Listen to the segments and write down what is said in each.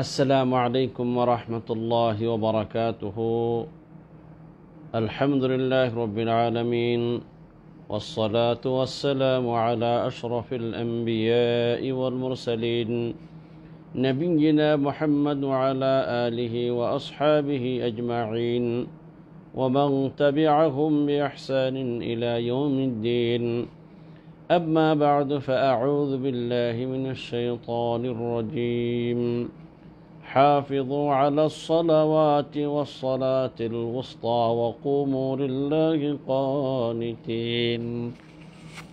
السلام عليكم ورحمة الله وبركاته. الحمد لله رب العالمين، والصلاة والسلام على أشرف الأنبياء والمرسلين نبينا محمد وعلى آله وأصحابه أجمعين ومن تبعهم بإحسان إلى يوم الدين. أما بعد، فأعوذ بالله من الشيطان الرجيم. حافظوا على الصلوات والصلاة الوسطى وقوموا لله قانتين.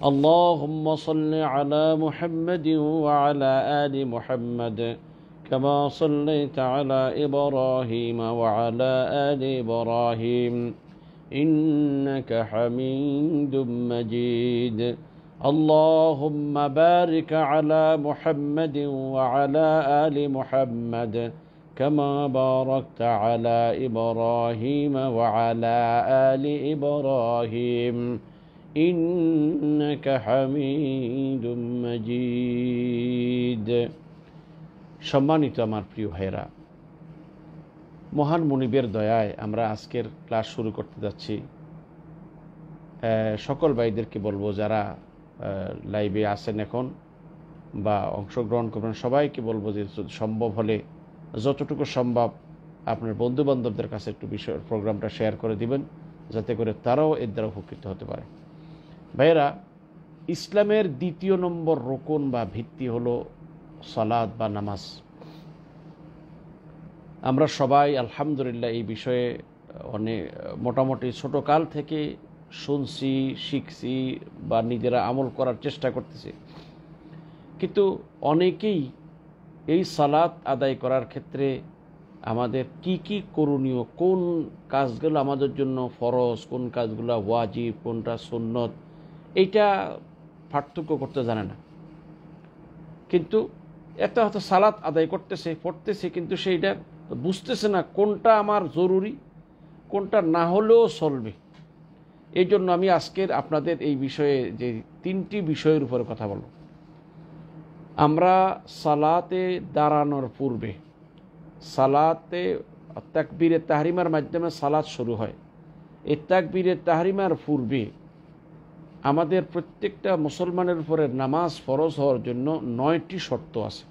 اللهم صل على محمد وعلى آل محمد كما صليت على إبراهيم وعلى آل إبراهيم إنك حميد مجيد. اللهم بارك على محمد وعلى آل محمد كما باركت على إبراهيم وعلى آل إبراهيم إنك حميد مجيد. সম্মানিত আমার প্রিয় ভাইরা, মহান মুনিবের দয়ায় আমরা আজকের ক্লাস শুরু করতে যাচ্ছি। সকল ভাইদেরকে বলবো, যারা লাইভে আছেন এখন বা অংশগ্রহণ করবেন, সবাইকে বলবো যে সম্ভব হলে যতটুকু সম্ভব আপনার বন্ধুবান্ধবদের কাছে একটু প্রোগ্রামটা শেয়ার করে দিবেন, যাতে করে তারাও এর দ্বারা উপকৃত হতে পারে। ভাইয়েরা, ইসলামের দ্বিতীয় নম্বর রুকন বা ভিত্তি হলো সালাত বা নামাজ। আমরা সবাই আলহামদুলিল্লাহ এই বিষয়ে অনেক মোটামুটি ছোটকাল থেকে শুনছি, শিখছি বা নিজেরা আমল করার চেষ্টা করতেছি, কিন্তু অনেকেই এই সালাত আদায় করার ক্ষেত্রে আমাদের কি কি করণীয়, কোন কাজগুলো আমাদের জন্য ফরজ, কোন কাজগুলো ওয়াজিব, কোনটা সুন্নত, এইটা পার্থক্য করতে জানে না। কিন্তু একটা হয়তো সালাত আদায় করতেছে, পড়তেছে, কিন্তু সেইটা বুঝতেছে না কোনটা আমার জরুরি, কোনটা না হলেও চলবে। এই জন্য আমি আজকের আপনাদের এই বিষয়ে যে তিনটি বিষয়ের উপরে কথা বলব। আমরা সালাতে দাঁড়ানোর পূর্বে, সালাতে তাকবীরে তাহরিমার মাধ্যমে সালাত শুরু হয়। এই তাকবীরে তাহরিমার পূর্বে আমাদের প্রত্যেকটা মুসলমানের উপরে নামাজ ফরজ হওয়ার জন্য 9টি শর্ত আছে।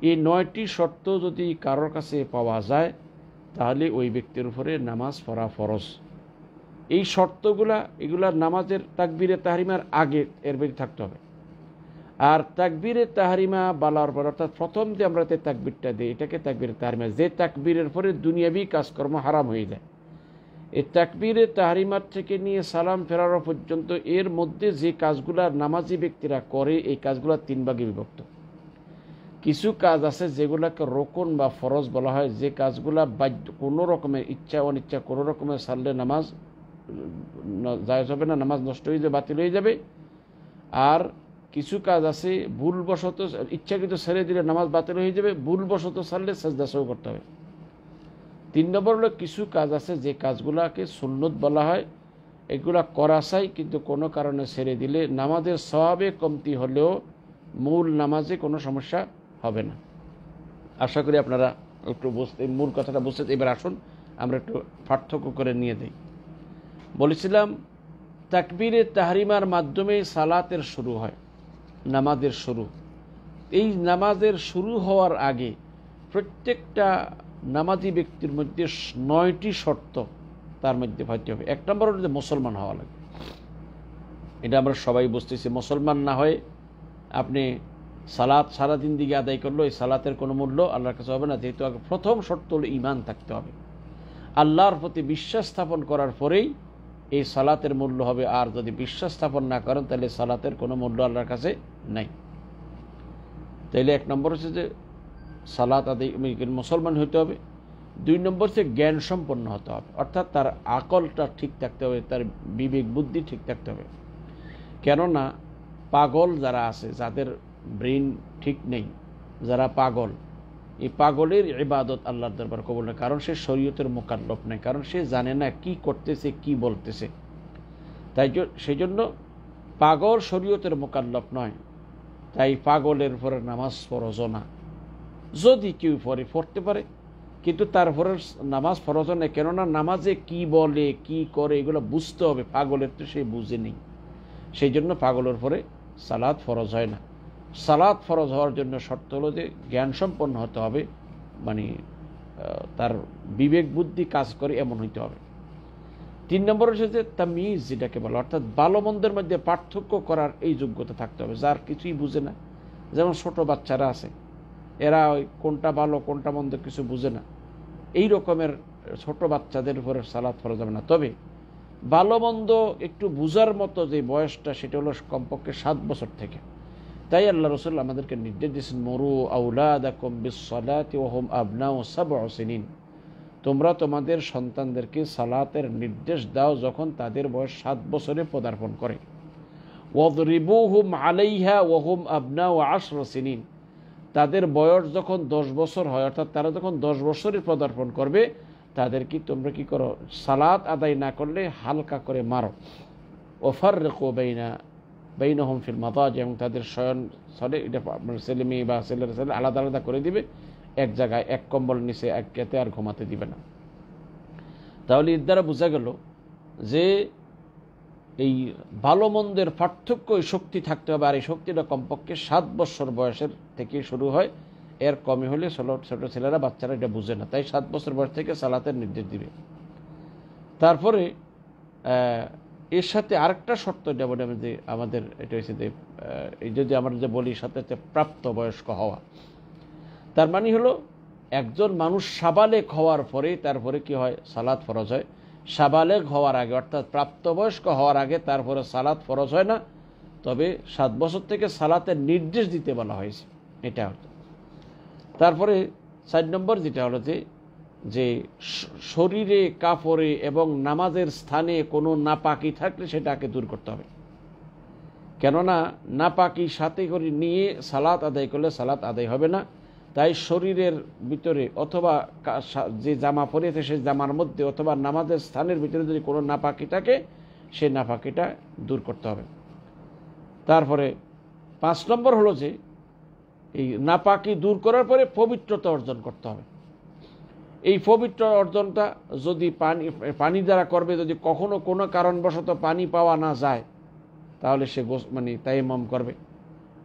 এই 9টি শর্ত যদি কারোর কাছে পাওয়া যায়, তাহলে ওই ব্যক্তির উপরে নামাজ পড়া ফরজ। এই এগুলা নামাজের তাকবীরে তাহরিমার আগে এর বেশি থাকতে হবে। আর তাকবীরে তাহরিমা বলার পর, অর্থাৎ প্রথম যে আমরা তাকবীরটা দিই, এটাকে তাকবীরে তাহরিমা, যে তাকবীরের পরে দুনিয়াবি কাজকর্ম হারাম হয়ে যায়। এই তাকবীরে তাহরিমার থেকে নিয়ে সালাম ফেরানো পর্যন্ত এর মধ্যে যে কাজগুলা নামাজি ব্যক্তিরা করে, এই কাজগুলা 3 ভাগে বিভক্ত। কিছু কাজ আছে যেগুলাকে রোকন বা ফরজ বলা হয়, যে কাজগুলা বাধ্য, কোনো রকমের ইচ্ছা অনিচ্ছা কোনো রকমের সারলে নামাজ জায়েজ হবে না, নামাজ নষ্ট হয়ে যাবে, বাতিল হয়ে যাবে। আর কিছু কাজ আছে ভুলবশত, ইচ্ছাকৃত ছেড়ে দিলে নামাজ বাতিল হয়ে যাবে, ভুলবশত ছাড়লে সেজদা সহ করতে হবে। 3 নম্বর হলো কিছু কাজ আছে যে কাজগুলাকে সুন্নত বলা হয়, এগুলা করা চাই, কিন্তু কোনো কারণে ছেড়ে দিলে নামাজের সওয়াবে কমতি হলেও মূল নামাজে কোনো সমস্যা হবে না। আশা করি আপনারা একটু মূল কথাটা বুঝতে। এবার আসুন আমরা একটু পার্থক্য করে নিয়ে দিই। বলেছিলাম তাকবীরে তাহরিমার মাধ্যমে সালাতের শুরু হয়, নামাজের শুরু। এই নামাজের শুরু হওয়ার আগে প্রত্যেকটা নামাজি ব্যক্তির মধ্যে 9টি শর্ত তার মধ্যে পাইতে হবে। 1 নম্বর হলো যে মুসলমান হওয়া লাগে। এটা আমরা সবাই বুঝতেছি। মুসলমান না হয়ে আপনি সালাত সারাদিন দিকে আদায় করলো, এই সালাতের কোনো মূল্য আল্লাহর কাছে হবে না। যেহেতু আগে প্রথম শর্ত হলো ঈমান থাকতে হবে, আল্লাহর প্রতি বিশ্বাস স্থাপন করার পরেই এই সালাতের মূল্য হবে। আর যদি বিশ্বাস স্থাপন না করেন, তাহলে সালাতের কোনো মূল্য আল্লাহর কাছে নাই। তাইলে 1 নম্বর হচ্ছে যে সালাত আদায় মুসলমান হতে হবে। 2 নম্বর হচ্ছে জ্ঞান সম্পন্ন হতে হবে, অর্থাৎ তার আকলটা ঠিক থাকতে হবে, তার বিবেক বুদ্ধি ঠিক থাকতে হবে। কেননা পাগল যারা আছে, যাদের ব্রেন ঠিক নেই, যারা পাগল, এই পাগলের ইবাদত আল্লাহর দরবার কবুল না, কারণ সে শরীয়তের মুকাল্লাফ নেই, কারণ সে জানে না কি করতেছে, কি বলতেছে। তাই সেই জন্য পাগল শরীয়তের মুকাল্লাফ নয়, তাই পাগলের উপরে নামাজ ফরজ না। যদি কেউ পড়তে পারে, কিন্তু তারপরে নামাজ ফরজ নেই। কেননা নামাজে কি বলে কি করে এগুলো বুঝতে হবে, পাগলের তো সে বুঝে নেই। সেই জন্য পাগলের পরে সালাত ফরজ হয় না। সালাত ফরজ হওয়ার জন্য শর্ত হলো যে জ্ঞান সম্পন্ন হতে হবে, মানে তার বিবেক বুদ্ধি কাজ করে এমন হইতে হবে। 3 নম্বর হচ্ছে যে তামিজ, যেটাকে বলে, অর্থাৎ ভালো মন্দের মধ্যে পার্থক্য করার এই যোগ্যতা থাকতে হবে। যার কিছুই বুঝে না, যেমন ছোট বাচ্চারা আছে, এরা ওই কোনটা ভালো কোনটা মন্দ কিছু বুঝে না, এই রকমের ছোট বাচ্চাদের উপরে সালাত ফরজ হবে না। তবে ভালো মন্দ একটু বুঝার মতো যে বয়সটা, সেটা হলো কমপক্ষে 7 বছর থেকে। তাই আল্লাহ রাসূল আমাদেরকে নির্দেশ দিয়েছেন, মুরু আওলাদাকুম বিস-সালাতি ওয়া হুম আবনাউ 7 সিনিন, তোমরা তোমাদের সন্তানদেরকে সালাতের নির্দেশ দাও যখন তাদের বয়স 7 বছরে পদার্পণ করে। ওয়াদরিবুহুম আলাইহা ওয়া হুম আবনাউ 10 সিনিন, তাদের বয়স যখন 10 বছর হয়, অর্থাৎ তারা যখন 10 বছরে পদার্পণ করবে, তাদেরকে তোমরা কি করো, সালাত আদায় না করলে হালকা করে মারো। ওয়াফাররিকু বাইনাহুম ফিল মাদাজি, এবং তাদের শয়ন স্থলে, এটা ছেলে মেয়ে বা ছেলের ছেলে আলাদা আলাদা করে দিবে, এক জায়গায় এক কম্বল নিচে এক কেতে আর ঘুমাতে দিবে না। তাহলে এর দ্বারা বোঝা গেল যে এই ভালো মন্দের পার্থক্য, এই শক্তি থাকতে হবে। আর এই শক্তিটা কমপক্ষে 7 বছর বয়সের থেকে শুরু হয়, এর কমই হলে ছোট ছেলেরা, বাচ্চারা এটা বুঝে না, তাই 7 বছর বয়স থেকে সালাতের নির্দেশ দিবে। তারপরে এর সাথে আরেকটা শর্ত, এটা বলে যে আমাদের এটা হচ্ছে যে এই যদি আমরা যে বলি সাথে প্রাপ্তবয়স্ক হওয়া, তার মানে হলো একজন মানুষ সাবালেগ হওয়ার পরে তারপরে কি হয়, সালাত ফরজ হয়। সাবালেগ হওয়ার আগে, অর্থাৎ প্রাপ্তবয়স্ক হওয়ার আগে তারপরে সালাত ফরজ হয় না। তবে 7 বছর থেকে সালাতের নির্দেশ দিতে বলা হয়েছে, এটা হতো। তারপরে 4 নম্বর যেটা হলো যে শরীরে, কাপড়ে এবং নামাজের স্থানে কোনো নাপাকি থাকলে সেটাকে দূর করতে হবে। কেননা নাপাকি সাথে করে নিয়ে সালাত আদায় করলে সালাত আদায় হবে না। তাই শরীরের ভিতরে অথবা যে জামা পরিয়েছে সেই জামার মধ্যে অথবা নামাজের স্থানের ভিতরে যদি কোনো নাপাকি থাকে, সেই নাপাকিটা দূর করতে হবে। তারপরে 5 নম্বর হলো যে এই নাপাকি দূর করার পরে পবিত্রতা অর্জন করতে হবে। এই পবিত্র অর্জনটা যদি পানি দ্বারা করবে, যদি কখনো কোনো কারণবশত পানি পাওয়া না যায়, তাহলে সে তায়াম্মুম করবে।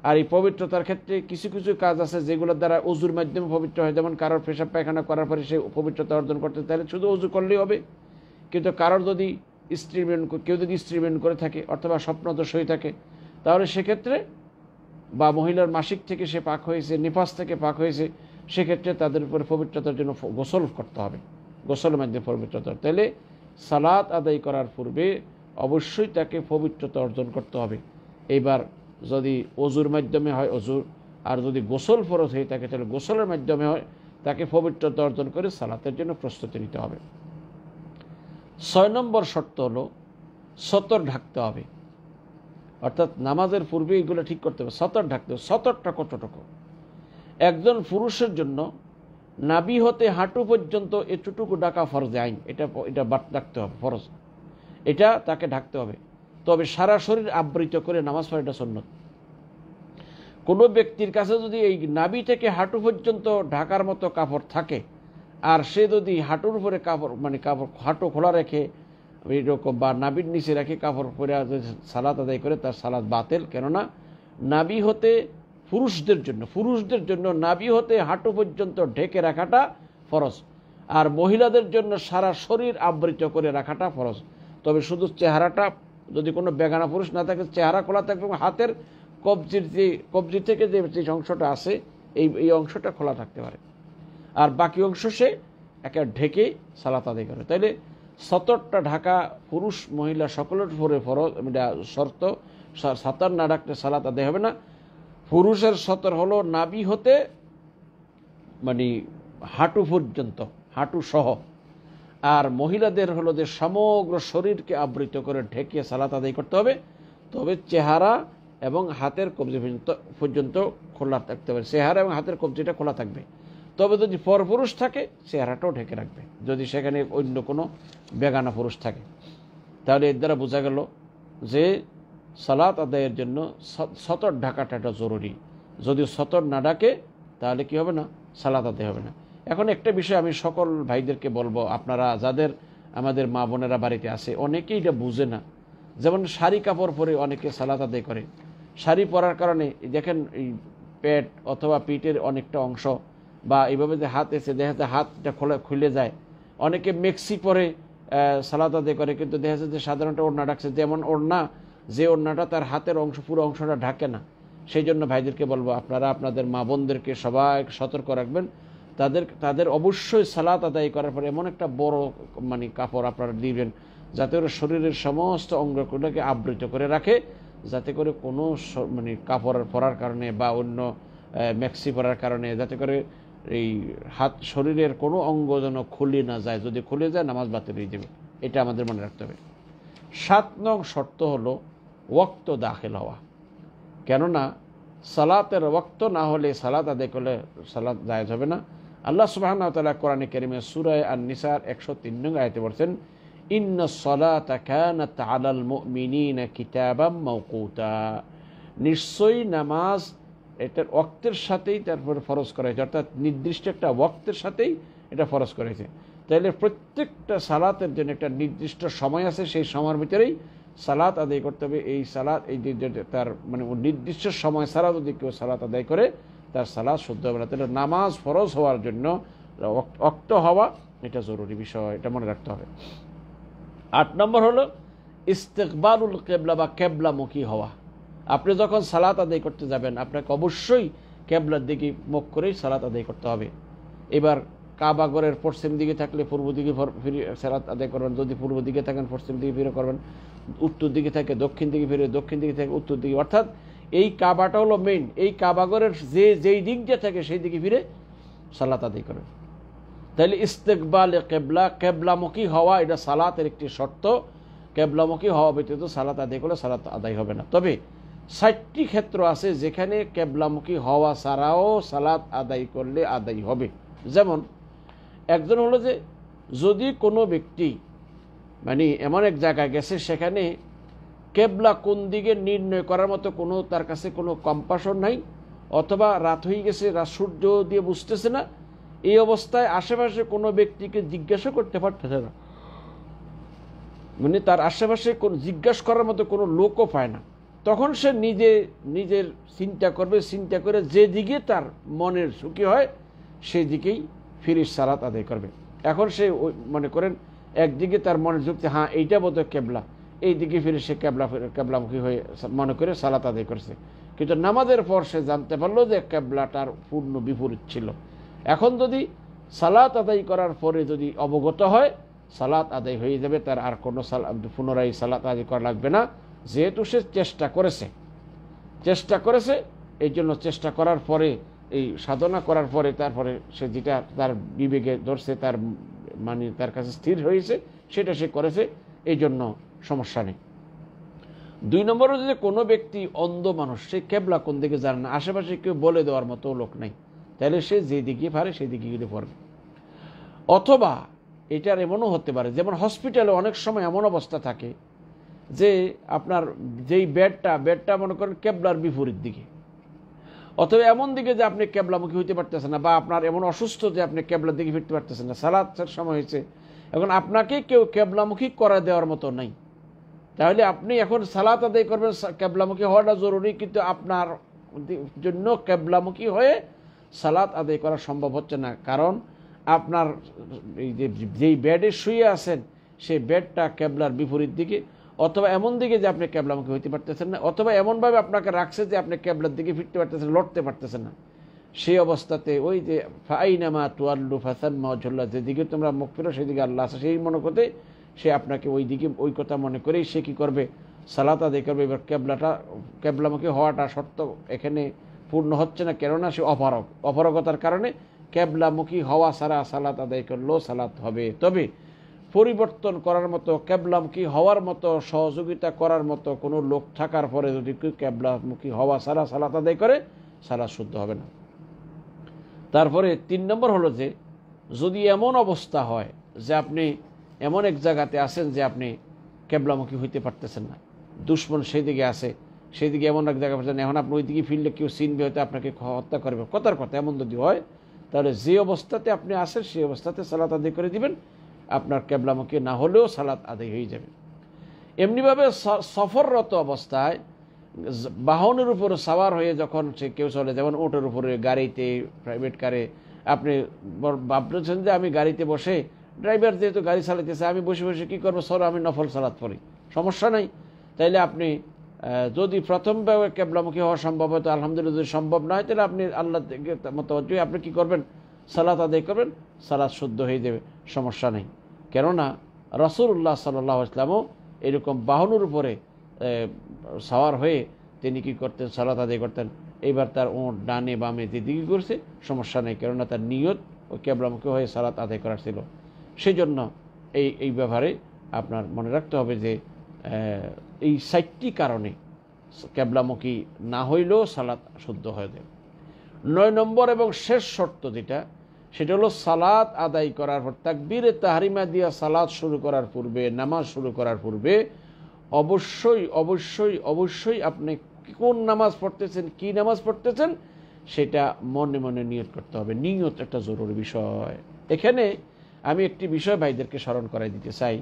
আর এই পবিত্রতার ক্ষেত্রে কিছু কিছু কাজ আছে যেগুলোর দ্বারা অজুর মাধ্যমে পবিত্র হয়, যেমন কারোর পেশাব পায়খানা করার পরে সে পবিত্রতা অর্জন করতে, তাহলে শুধু অজু করলেই হবে। কিন্তু কারোর যদি কেউ যদি স্ত্রীমেন্ট করে থাকে অথবা স্বপ্নদোষ হয়ে থাকে, তাহলে সেক্ষেত্রে, বা মহিলার মাসিক থেকে সে পাক হয়েছে, নিফাস থেকে পাক হয়েছে, সেক্ষেত্রে তাদের উপরে পবিত্রতার জন্য গোসল করতে হবে, গোসলের মাধ্যমে পবিত্রতা। তাহলে সালাত আদায় করার পূর্বে অবশ্যই তাকে পবিত্রতা অর্জন করতে হবে। এইবার যদি অজুর মাধ্যমে হয় অজুর, আর যদি গোসল ফরজ হয়ে থাকে তাহলে গোসলের মাধ্যমে হয়, তাকে পবিত্রতা অর্জন করে সালাতের জন্য প্রস্তুতি নিতে হবে। 6 নম্বর শর্ত হলো সতর ঢাকতে হবে, অর্থাৎ নামাজের পূর্বে এগুলো ঠিক করতে হবে, সতর ঢাকতে হবে। সতরটা কতটুকু? একজন পুরুষের জন্য নাভি হতে হাঁটু পর্যন্ত এতটুকু ঢাকা ফরজ আইন, এটা ঢাকতে হবে, ফরজ, এটা তাকে ঢাকতে হবে। তবে সারা শরীর আবৃত করে নামাজ পড়া এটা সুন্নত। কোনো ব্যক্তির কাছে যদি এই নাভি থেকে হাঁটু পর্যন্ত ঢাকার মতো কাপড় থাকে, আর সে যদি হাঁটুর উপরে কাপড় হাঁটু খোলা রেখে এইরকম, বা নাভির নিচে রেখে কাপড় পরে সালাত আদায় করে, তার সালাত বাতিল। কেননা নাভি হতে পুরুষদের জন্য নাভি হতে হাঁটু পর্যন্ত ঢেকে রাখাটা ফরজ, আর মহিলাদের জন্য সারা শরীর আবৃত করে রাখাটা ফরজ। তবে শুধু চেহারাটা, যদি কোনো বেগানা পুরুষ না থাকে, চেহারা খোলা থাকবে, হাতের কবজি থেকে যে অংশটা আছে এই অংশটা খোলা থাকতে পারে, আর বাকি অংশ সে একে ঢেকে সালাত আদায় করে। তাইলে সতরটা ঢাকা পুরুষ মহিলা সকলের উপরে ফরজ, শর্ত। সতর না ঢাকলে সালাত আদায় হবে না। পুরুষের সতর হলো নাভি হতে হাঁটু পর্যন্ত, হাঁটু সহ, আর মহিলাদের হলো যে সমগ্র শরীরকে আবৃত করে ঢেকে সালাত আদায় করতে হবে। তবে চেহারা এবং হাতের কবজি পর্যন্ত খোলা থাকতে হবে, চেহারা এবং হাতের কবজিটা খোলা থাকবে। তবে যদি পরপুরুষ থাকে, চেহারাটাও ঢেকে রাখবে, যদি সেখানে অন্য কোনো বেগানা পুরুষ থাকে। তাহলে এর দ্বারা বোঝা গেল যে সালাত আদায়ের জন্য সতর ঢাকাটা জরুরি। যদি সতর না ডাকে তাহলে কি হবে না, সালাত আদায় হবে না। এখন একটা বিষয় আমি সকল ভাইদেরকে বলবো, আপনারা যাদের আমাদের মা বোনেরা বাড়িতে আছে, অনেকেই এটা বুঝে না। যেমন শাড়ি কাপড় পরে অনেকে সালাত আদায় করে, শাড়ি পরার কারণে দেখেন এই পেট অথবা পিঠের অনেকটা অংশ বা এইভাবে যে হাত এসে দেখা যায় হাতটা খুলে যায়। অনেকে মেক্সি পরে সালাত আদায় করে, কিন্তু দেখা যাচ্ছে যে সাধারণত ওড়না ঢাকছে, যেমন ওড়না যে ওড়নাটা তার হাতের অংশ পুরো অংশটা ঢাকে না। সেই জন্য ভাইদেরকে বলবো, আপনারা আপনাদের মা বোনদেরকে সবাই সতর্ক রাখবেন, তাদের অবশ্যই সালাত আদায় করার পরে এমন একটা বড় কাপড় আপনারা দিবেন যাতে করে শরীরের সমস্ত অঙ্গগুলোকে আবৃত করে রাখে, যাতে করে কোনো কাপড় পরার কারণে বা অন্য ম্যাক্সি পরার কারণে যাতে করে এই শরীরের কোনো অঙ্গ যেন খুলে না যায়। যদি খুলে যায় নামাজ বাতিল হয়ে যাবে, এটা আমাদের মনে রাখতে হবে। 7 নং শর্ত হলো ওয়াক্ত দাখিল হওয়া। কেননা সালাতের ওয়াক্ত না হলে সালাত আদায় করলে সালাত জায়েজ হবে না। আল্লাহ সুবহানাহু ওয়া তাআলা কোরআনে কারীমে সূরা আন-নিসার 103 নং আয়াতে বলেছেন, ইন্নাস সালাতা কানাত আলাল মুমিনিনা কিতাবাম মাওকুতা, নিশ্চয়ই নামাজ এটার ওয়াক্তের সাথেই তারপরে ফরজ করা হয়েছে, অর্থাৎ নির্দিষ্ট একটা ওয়াক্তের সাথেই এটা ফরজ করা হয়েছে। তাইলে প্রত্যেকটা সালাতের জন্য একটা নির্দিষ্ট সময় আছে, সেই সময়ের ভিতরেই সালাত আদায় করতে হবে। এই সালাত এই তার নির্দিষ্ট সময় ছাড়া যদি কেউ সালাত আদায় করে তার সালাত শুদ্ধ হবে না। তাহলে নামাজ ফরজ হওয়ার জন্য ওয়াক্ত হওয়া এটা জরুরি বিষয়, এটা মনে রাখতে হবে। 8 নম্বর হলো ইস্তিকবালুল কিবলা বা কেবলামুখী হওয়া। আপনি যখন সালাত আদায় করতে যাবেন আপনাকে অবশ্যই কেবলার দিকে মুখ করেই সালাত আদায় করতে হবে। এবার কাবা ঘরের পশ্চিম দিকে থাকলে পূর্ব দিকে ফিরে সালাত আদায় করবেন, যদি পূর্ব দিকে থাকেন পশ্চিম দিকে ফিরে করবেন, উত্তর দিকে থাকে দক্ষিণ দিকে ফিরে, দক্ষিণ দিকে থাকে উত্তর দিকে, অর্থাৎ এই কাবাটা হলো মেইন। এই কাবা ঘরের যেই দিক দিয়ে থাকে সেই দিকে ফিরে সালাত আদায় করবেন। তাহলে ইস্তেকবালে কেবলা, কেবলামুখী হওয়া এটা সালাতের একটি শর্ত। কেবলামুখী হওয়া ব্যতীত সালাত আদায় করলে সালাত আদায় হবে না। তবে 60টি ক্ষেত্র আছে যেখানে কেবলামুখী হওয়া ছাড়াও সালাত আদায় করলে আদায় হবে। যেমন একজন হলো যে যদি কোনো ব্যক্তি এমন এক জায়গায় গেছে সেখানে কেবলা কোন দিকে নির্ণয় করার মতো তার কাছে কোনো কম্পাসও নাই, অথবা রাত হয়ে গেছে, রাত সূর্য দিয়ে বুঝতেছে না, এই অবস্থায় আশেপাশে কোনো ব্যক্তিকে জিজ্ঞাসা করতে পারতেছে না, তার আশেপাশে জিজ্ঞাসা করার মতো কোনো লোকও পায় না, তখন সে নিজের চিন্তা করবে, চিন্তা করে যেদিকে তার মনের সুখী হয় সেই দিকেই ফিরে সালাত আদায় করবে। এখন সে মনে করেন একদিকে তার মনের যুক্তি, হ্যাঁ এইটা বোধহয় কেবলা, এই দিকে ফিরে সে কেবলামুখী হয়ে মনে করে সালাত আদায় করছে, কিন্তু নামাজের পর সে জানতে পারলো যে কেবলাটার পূর্ণ বিপরীত ছিল। এখন যদি সালাত আদায় করার পরে যদি অবগত হয় সালাত আদায় হয়ে যাবে, তার আর কোনো পুনরায় সালাত আদায় করা লাগবে না, যেহেতু সে চেষ্টা করেছে এই জন্য চেষ্টা করার পরে, এই সাধনা করার পরে তারপরে সে যেটা তার বিবেকে ধরছে, তার কাছে স্থির হয়েছে সেটা সে করেছে, এই জন্য সমস্যা নেই। 2 নম্বরে যদি কোনো ব্যক্তি অন্ধ মানুষ, সে কেবলা কোন দিকে জানে না, আশেপাশে কেউ বলে দেওয়ার মতো লোক নাই, তাহলে সে যে দিকে পারে সেই দিকে গিয়ে পড়বে। অথবা এটার এমনও হতে পারে, যেমন হসপিটালে অনেক সময় এমন অবস্থা থাকে যে আপনার যেই বেডটা মনে করেন কেবলার বিপরীত দিকে, অথবা এমন দিকে যে আপনি কেবলামুখী হইতে পারতেছেন না, বা আপনার এমন অসুস্থ যে আপনি কেবলার দিকে ফিরতে পারতেছেন না, সালাতের সময় হয়েছে, এখন আপনাকে কেউ কেবলামুখী করে দেওয়ার মতো নাই, তাহলে আপনি এখন সালাত আদায় করবেন, কেবলামুখী হওয়াটা জরুরি, কিন্তু আপনার জন্য কেবলামুখী হয়ে সালাত আদায় করা সম্ভব হচ্ছে না, কারণ আপনার এই যেই বেডে শুয়ে আছেন সেই বেডটা কেবলার বিপরীত দিকে, অথবা এমন দিকে যে আপনি কেবলামুখী হইতে পারতেছেন না, অথবা এমনভাবে আপনাকে রাখছে যে আপনি কেবলার দিকে ফিরতে পারতেছেন, লড়তে পারতেছেন না। সেই অবস্থাতে ওই যে ফাইনামা তুয়াল্লু ফাসাম্মা ওয়াজহুল্লাহ, যেদিকে তোমরা মুখ ফেরো সেদিকে আল্লাহ আছে, সেই মনে করতে সে আপনাকে ওই দিকে ওই কথা মনে করেই সে কী করবে, সালাত আদায় করবে। এবার কেবলামুখী হওয়াটা শর্ত এখানে পূর্ণ হচ্ছে না, কেননা সে অপারগতার কারণে কেবলামুখী হওয়া ছাড়া সালাত আদায় করলেও সালাত হবে। তবে পরিবর্তন করার মতো, কেবলামুখী হওয়ার মতো, সহযোগিতা করার মতো কোনো লোক থাকার পরে যদি কেউ কেবলামুখী হওয়া ছাড়া সালাত আদায় করে সালাত শুদ্ধ হবে না। তারপরে 3 নম্বর হলো যে যদি এমন অবস্থা হয় যে আপনি এমন এক জায়গাতে আছেন যে আপনি কেবলামুখী হইতে পারতেছেন না, দুশ্মন সেই দিকে আছে, সেদিকে এমন এক জায়গায় পড়ছেন, এখন আপনি ওইদিকে ফিরলে কেউ চিনবে, হয়তো আপনাকে হত্যা করবে, কথার কথা এমন যদি হয়, তাহলে যে অবস্থাতে আপনি আসেন সেই অবস্থাতে সালাত আদায় করে দিবেন, আপনার কেবলামুখী না হলেও সালাত আদায় হয়ে যাবে। এমনিভাবে সফররত অবস্থায় বাহনের উপরে সাওয়ার হয়ে যখন সে কেউ চলে, যেমন উটের উপরে, গাড়িতে, প্রাইভেট কারে, আপনি ভাবতেছেন যে আমি গাড়িতে বসে, ড্রাইভার যেহেতু গাড়ি চালাইতেছে, আমি বসে বসে কী করবো, সর আমি নফল সালাত পড়ি, সমস্যা নাই। তাইলে আপনি যদি প্রথমভাবে কেবলামুখী হওয়া সম্ভব হয় তো আলহামদুলিল্লাহ, যদি সম্ভব না হয় তাহলে আপনি আল্লাহ মতওয়াজ্জি আপনি কী করবেন, সালাত আদায় করবেন, সালাত শুদ্ধ হয়ে যাবে, সমস্যা নেই। কেননা রাসূলুল্লাহ সাল্লাল্লাহু আলাইহি ওয়াসাল্লামও এরকম বাহনের উপরে সাওয়ার হয়ে তিনি কী করতেন, সালাত আদায় করতেন। এইবার তার ওঁট ডানে বামে যেদিকে করছে সমস্যা নেই, কেননা তার নিয়ত ও কেবলামুখী হয়ে সালাত আদায় করার ছিল। সেই জন্য এই ব্যাপারে আপনার মনে রাখতে হবে যে এই 4টি কারণে কেবলামুখী না হইলেও সালাত শুদ্ধ হয়ে যায়। 9 নম্বর এবং শেষ শর্ত যেটা, সেটা হলো সালাত আদায় করার পর তাকবীরে তাহরিমা দিয়া সালাত শুরু করার পূর্বে, নামাজ শুরু করার পূর্বে অবশ্যই অবশ্যই অবশ্যই আপনি কোন নামাজ পড়তেছেন, কি নামাজ পড়তেছেন, সেটা মনে মনে নিয়ত করতে হবে। নিয়ত একটা জরুরি বিষয়। এখানে আমি একটি বিষয় ভাইদেরকে স্মরণ করাই দিতে চাই।